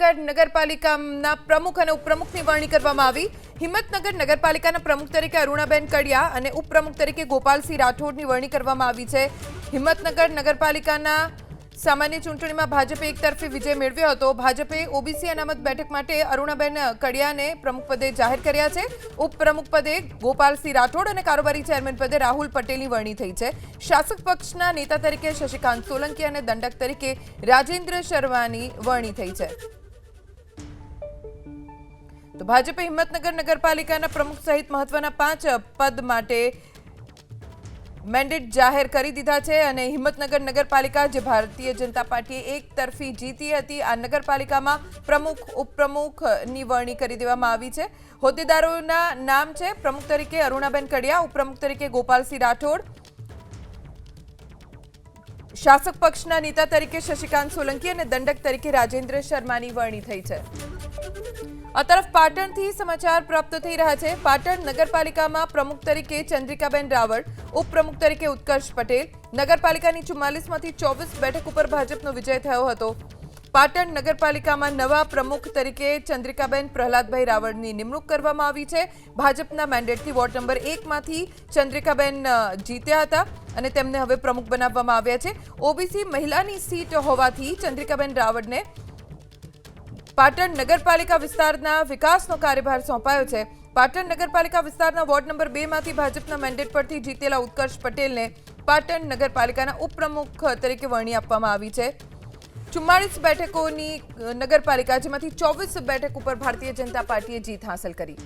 હિંમતનગર નગરપાલિકાના પ્રમુખ અને ઉપપ્રમુખની વરણી કરવામાં આવી। હિંમતનગર નગરપાલિકાના પ્રમુખ તરીકે અરુણાબેન કડિયા અને ઉપપ્રમુખ તરીકે ગોપાલસિંહ રાઠોડની વરણી કરવામાં આવી છે। હિંમતનગર નગરપાલિકાના સામાન્ય ચૂંટણીમાં ભાજપે એકતરફી વિજય મેળવ્યો હતો। ભાજપે ઓબીસી અનામત બેઠક માટે અરુણાબેન કડિયાને પ્રમુખ પદે જાહેર કર્યા છે। ઉપપ્રમુખ પદે ગોપાલસિંહ રાઠોડ અને કારોબારી ચેરમેન પદે રાહુલ પટેલની વરણી થઈ છે। શાસક પક્ષના નેતા તરીકે શશિકાંત સોલંકી અને દંડક તરીકે રાજેન્દ્ર શર્માની વરણી થઈ છે। તો ભાજપે હિંમતનગર નગરપાલિકાના પ્રમુખ સહિત મહત્વના 5 પદ માટે મેન્ડેટ જાહેર કરી દીધા છે અને હિંમતનગર નગરપાલિકા જે ભારતીય જનતા પાર્ટીએ એકતરફી જીતી હતી આ નગરપાલિકામાં પ્રમુખ ઉપપ્રમુખની વરણી કરી દેવામાં આવી છે। હોદ્દેદારોના નામ છે પ્રમુખ તરીકે અરુણાબેન કડિયા, ઉપપ્રમુખ તરીકે ગોપાલસિંહ રાઠોડ, શાસક પક્ષના નેતા તરીકે શશિકાંત સોલંકી અને દંડક તરીકે રાજેન્દ્ર શર્માની વરણી થઈ છે। આ તરફ પાટણથી સમાચાર પ્રાપ્ત થઈ રહ્યા છે। પાટણ નગરપાલિકામાં પ્રમુખ તરીકે ચંદ્રિકાબેન રાવળ, ઉપપ્રમુખ તરીકે ઉત્કર્ષ પટેલ, નગરપાલિકાની 44 માંથી 24 બેઠક ઉપર ભાજપનો વિજય થયો હતો। પાટણ નગરપાલિકામાં નવા પ્રમુખ તરીકે ચંદ્રિકાબેન પ્રહલાદભાઈ રાવળની નિમણૂક કરવામાં આવી છે। ભાજપના મેન્ડેટથી વોર્ડ નંબર 1 માંથી ચંદ્રિકાબેન જીત્યા હતા અને તેમને હવે પ્રમુખ બનાવવામાં આવ્યા છે। ઓબીસી મહિલાની સીટ હોવાથી ચંદ્રિકાબેન રાવળને પાટણ નગરપાલિકા વિસ્તારના વિકાસનો કાર્યભાર સોંપાયો છે। પાટણ નગરપાલિકા વિસ્તારના વોર્ડ નંબર 2 માંથી ભાજપના મેન્ડેટ પરથી જીતેલા ઉત્કર્ષ પટેલને પાટણ નગરપાલિકાના ઉપપ્રમુખ તરીકે વરણી આપવામાં આવી છે। 44 બેઠકોની નગરપાલિકા જેમાંથી 24 બેઠક ઉપર ભારતીય જનતા પાર્ટીએ જીત હાંસલ કરી।